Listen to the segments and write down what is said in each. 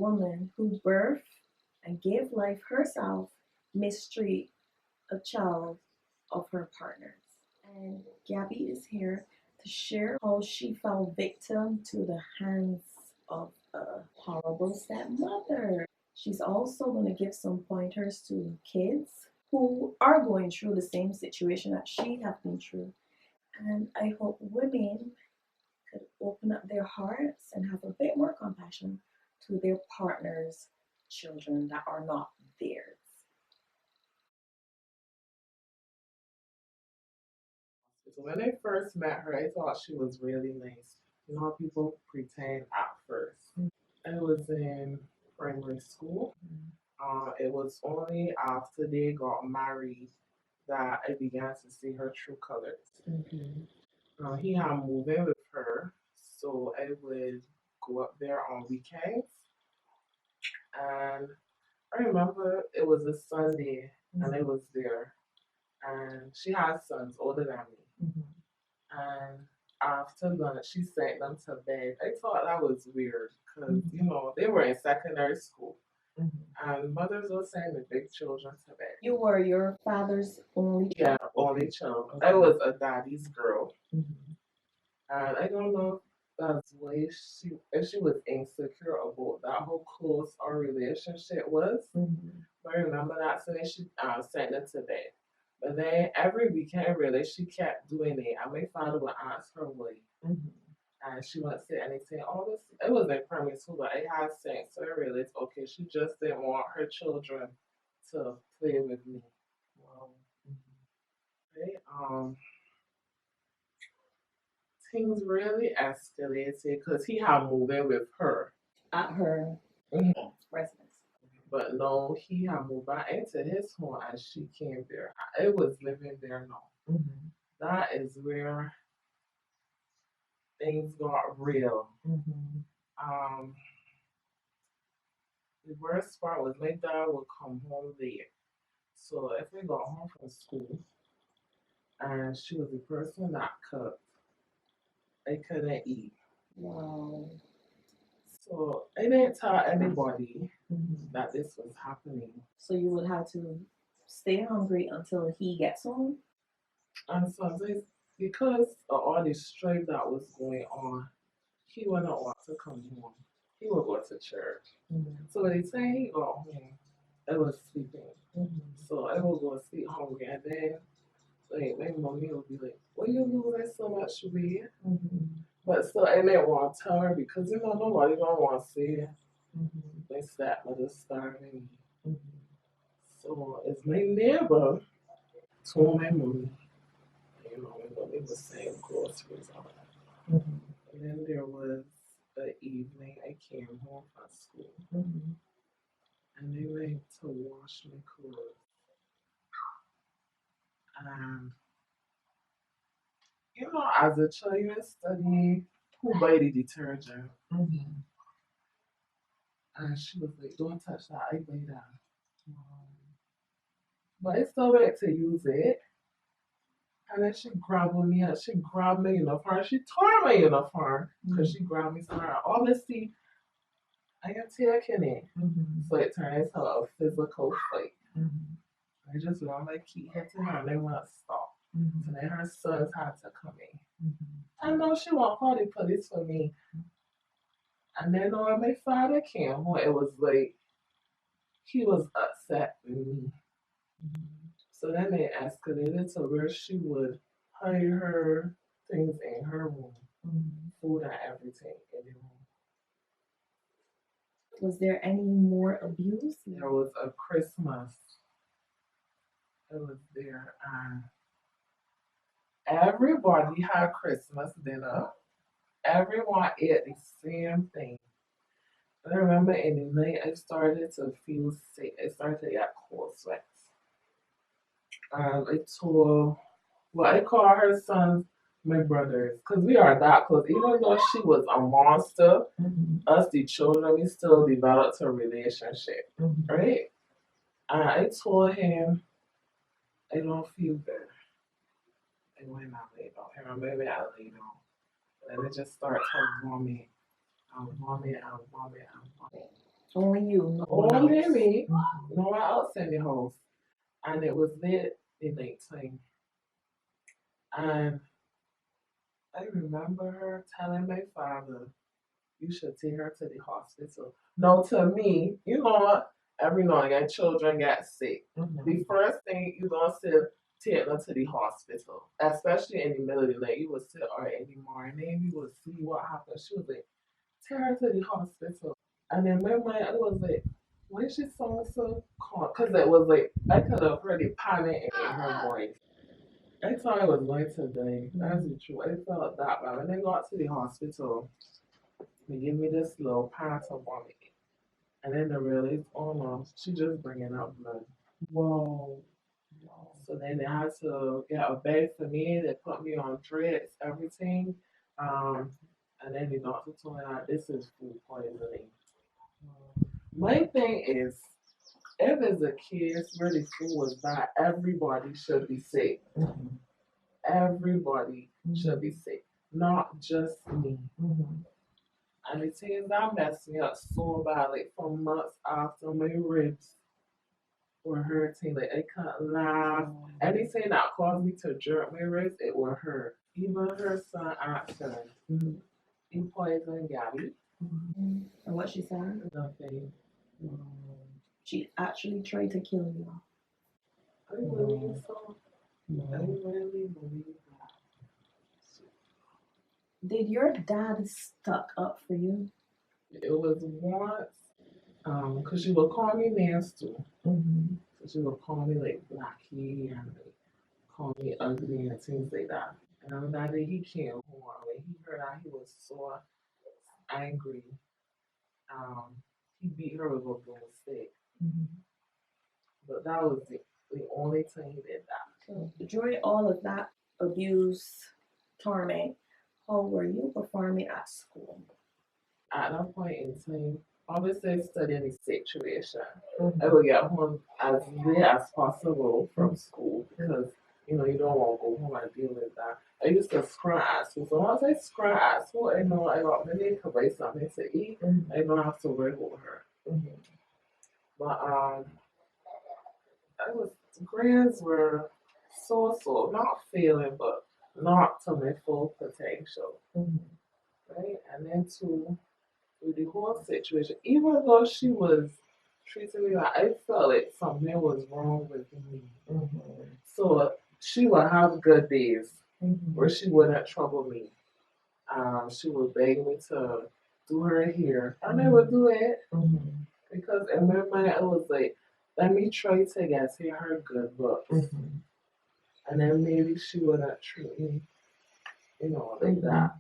woman who birthed and gave life herself mistreat a child of her partners. And Gabby is here to share how she fell victim to the hands of a horrible stepmother. She's also going to give some pointers to kids who are going through the same situation that she has been through. And I hope women could open up their hearts and have a bit more compassion to their partners' children that are not theirs. So when I first met her, I thought she was really nice. You know how people pretend at first. I was in primary school. It was only after they got married that I began to see her true colors. He had moved in with her, so I would go up there on weekends. And I remember it was a Sunday, and I was there. And she had sons older than me. And after lunch, she sent them to bed. I thought that was weird because, they were in secondary school. And mothers were sending the big children to bed. You were your father's only child? Yeah, only child. Okay. I was a daddy's girl. And I don't know if that's why if she was insecure about that, how close our relationship was. But I remember that, so then she sent them to bed. But then every weekend, really, she kept doing it. And my father would ask her why. And she wouldn't say anything. All this, it was in primary school, but I had sense. So I realized, okay, she just didn't want her children to play with me. Wow. Right? Things really escalated because he had moved in with her at her residence. But no, he had moved back into his home and she came there. I was living there now. That is where things got real. Um, the worst part was my dad would come home late. So if I got home from school and she was the person that cooked, I couldn't eat. Wow. So I didn't tell anybody that this was happening. So you would have to stay hungry until he gets home? And sometimes, because of all the strife that was going on, he would not want to come home. He would go to church. So by the time he got home, I was sleeping. So I would go to sleep hungry. And then like my mommy would be like, "Why you losing so much weight?" But still, I didn't want to tell her because nobody don't want to say my stepmother's starving me. So it's my neighbor told my mommy, my mommy was saying groceries on it. And then there was the evening I came home from school and they went to wash my clothes. And as a child, you study who buy the detergent. And she was like, "Don't touch that, I buy that." But I still went to use it. And then she grabbed me and she grabbed my uniform. She tore my uniform because she grabbed me somewhere. Obviously, I am taking it. So it turned into a physical fight. I just want to keep hitting her and they won't stop. So then her sons had to come in. I know she won't call the police for me. And then when my father came home, it was like he was upset with me. So then it escalated to where she would hide her things in her room, food and everything in the room. Was there any more abuse? There was a Christmas. It was there, and everybody had Christmas dinner. Everyone ate the same thing. I remember in the night, I started to feel sick. I started to get cold sweats. I told, I call her sons my brothers, because we are that close. Even though she was a monster, us, the children, we still developed a relationship, right? And I told him, I don't feel good. And when I lay down, I remember I lay down. And it just started to vomit. I vomit. Only you, no one Only else. me, no one else in the house. And it was late in nighttime. And I remember her telling my father, you should take her to the hospital. No, to me, you know what? Every now and again, children get sick. The first thing you gonna say, take her to the hospital, especially in the middle of the night. You would sit or in the morning, you would see what happened. She was like, take her to the hospital. And in my mind, I was like, why is she sound so calm? Because it was like, I could have heard the panic in her voice. I thought I was going to die. That's the truth. I felt that bad. When I got to the hospital, they gave me this little Pantone vomit. And then I realized, oh no, she just bringing out blood. Whoa. So then they had to get a bed for me. They put me on drips, everything. Um, and then the doctor told me that this is food poisoning. My thing is, if it's a case where the food was bad, everybody should be sick. Everybody should be sick, not just me. And the things that messed me up so bad, like for months after my ribs were hurting, like I can't laugh. Anything that caused me to jerk my ribs, it would hurt. Even her son asked her, he poisoned Gabby. And what she said? Nothing. She actually tried to kill you. I believe so. I really believe that. Did your dad stuck up for you? It was once, because she would call me names too. So she would call me like Blackie and like, call me ugly and things like that. And on that day he came home, when he heard that he was so angry. He beat her with a broomstick. But that was the only time he did that. So during all of that abuse, torment, how were you performing at school? At that point in time, obviously studying the situation. I would get home as late as possible from school because you don't want to go home and deal with that. I used to scrun at school. So once I scrun at school, I know I got money to buy something to eat. I don't have to work with her. But I was grades were so not failing, but not to my full potential, right? And then with the whole situation, even though she was treating me like I felt like something was wrong with me. So she would have good days where she wouldn't trouble me. She would beg me to do her hair. I never do it because in my mind I was like, let me try to get to her good looks. And then maybe she wouldn't treat me, like that.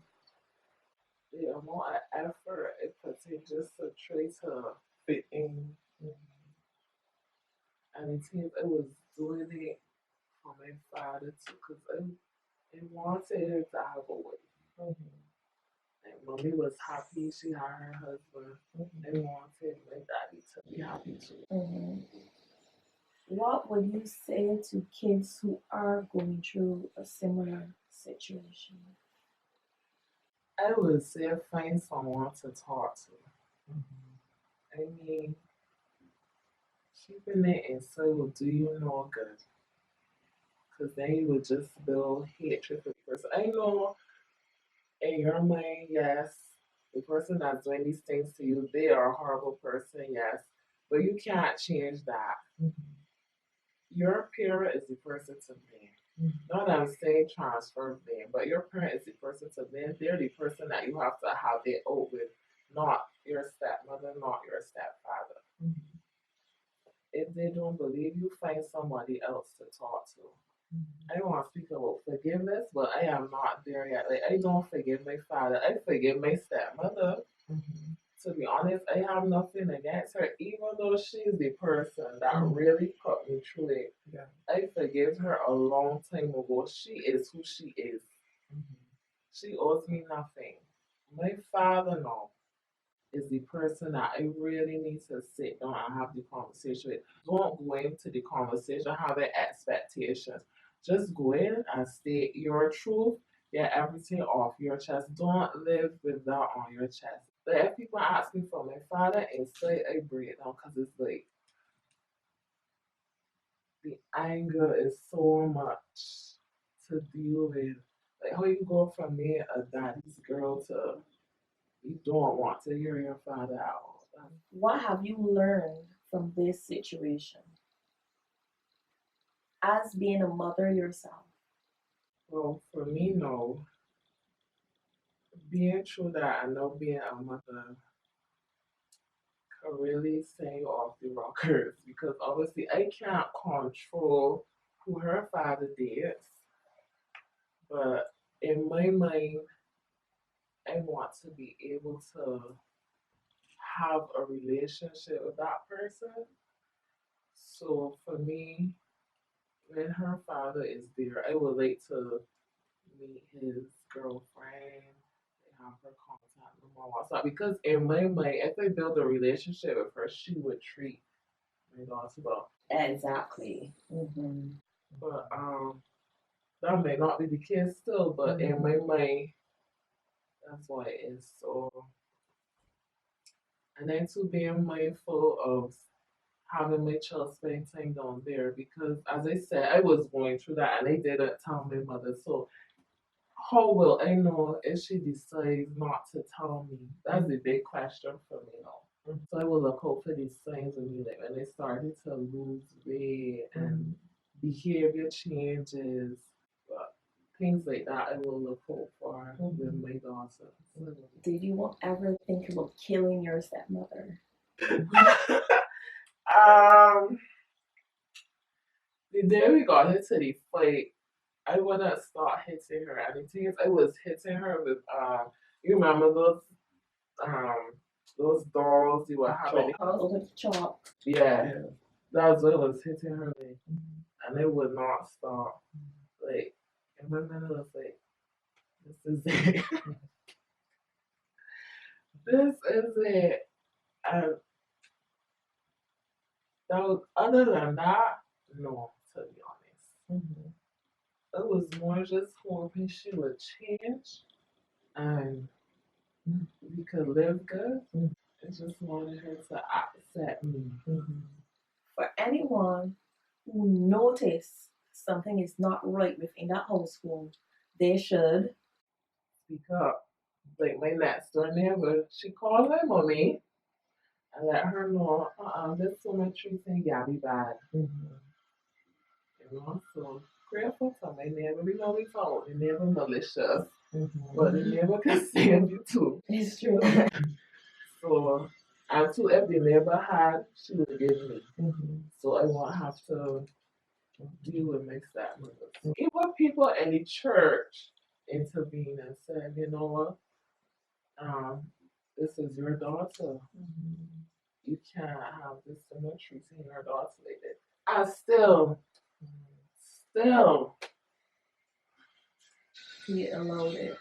The amount of effort it puts in just to try to fit in. And it seems I was doing it for my father too, because I wanted her to have a way. And mommy was happy she had her husband. I wanted my daddy to be happy too. What would you say to kids who are going through a similar situation? I would say find someone to talk to. I mean, keeping it inside will do you no good. Because then you would just build hatred for the person. I know in your mind, yes, the person that's doing these things to you, they are a horrible person, yes. But you can't change that. Your parent is the person to blame. Not that I'm saying transfer blame, but your parent is the person to blame. They're the person that you have to have it out with, not your stepmother, not your stepfather. If they don't believe you, find somebody else to talk to. I don't want to speak about forgiveness, but I am not there yet. Like I don't forgive my father. I forgive my stepmother. To be honest, I have nothing against her, even though she's the person that really put me through it. I forgive her a long time ago. She is who she is. She owes me nothing. My father, no, is the person that I really need to sit down and have the conversation with. Don't go into the conversation having expectations. Just go in and state your truth, get everything off your chest. Don't live with that on your chest. Like if people ask me for my father, it's like I break down because it's like the anger is so much to deal with. Like how you go from being a daddy's girl to you don't want to hear your father out. What have you learned from this situation as being a mother yourself? Well, for me, no. Being true that I know being a mother can really send you off the rockers because obviously I can't control who her father dates, but in my mind, I want to be able to have a relationship with that person. So for me, when her father is there, I would like to meet his girlfriend and have her contact number on WhatsApp because in my mind, if I build a relationship with her, she would treat my daughter well. Exactly. Mm-hmm. But that may not be the case still, but in my mind, that's why it is so. And then to being mindful of having my child spend time down there because, as I said, I was going through that and I didn't tell my mother. So, how will I know if she decides not to tell me? That's the big question for me now. So, I will look out for these signs of me, like when I started to lose weight and behavior changes, but things like that, I will look out for with my daughter. Did you ever think about killing your stepmother? um, the day we got into the fight, I wouldn't start hitting her. And the thing is, I was hitting her with you remember those dolls you were having? With chalk. Yeah, that's what I was hitting her with, and it would not stop. Like, and my mother was like, "This is it. This is it." And that was, other than that, no, to be honest. It was more just hoping she would change and we could live good. I just wanted her to accept me. For anyone who notice something is not right within that household, they should Speak up. Like my next door neighbor, she called my mommy and let her know, this symmetry thing, yeah, be bad. You know, so grateful for my neighbor. We know we told the neighbor malicious, but the neighbor can save you too. It's true. So, and too, if the neighbor had, she would give me. So I won't have to deal with my stepmother. Even people in the church intervened and said, you know what, this is your daughter. You can't have this symmetry to your daughter like this. I still, He allowed it.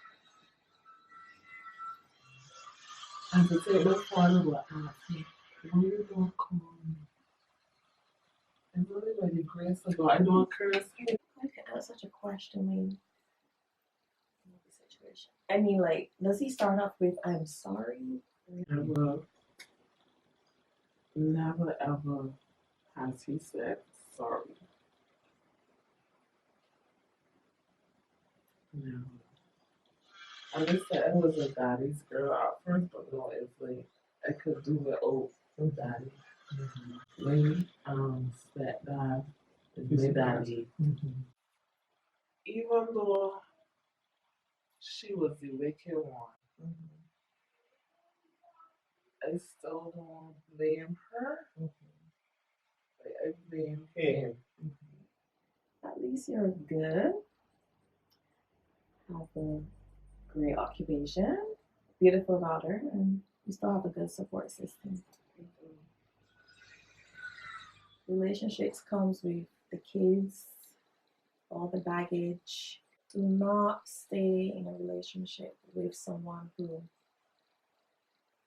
and to take my father will ask me, why you don't call me? And only by the grace of God, I don't curse him. I can ask such a question when the situation. I mean, like, does he start off with "I'm sorry"? Never ever has he said sorry. Never. And I said I was a daddy's girl at first, but no, it's like I could do it with daddy. When stepdad is my daddy. Even though she was the wicked one, I still don't blame her. I blame him. At least you're good. Have a great occupation, beautiful daughter, and you still have a good support system. Relationships comes with the kids, all the baggage. Do not stay in a relationship with someone who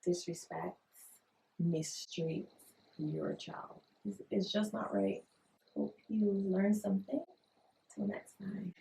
disrespects, mistreats your child. It's just not right. Hope you learn something. Till next time.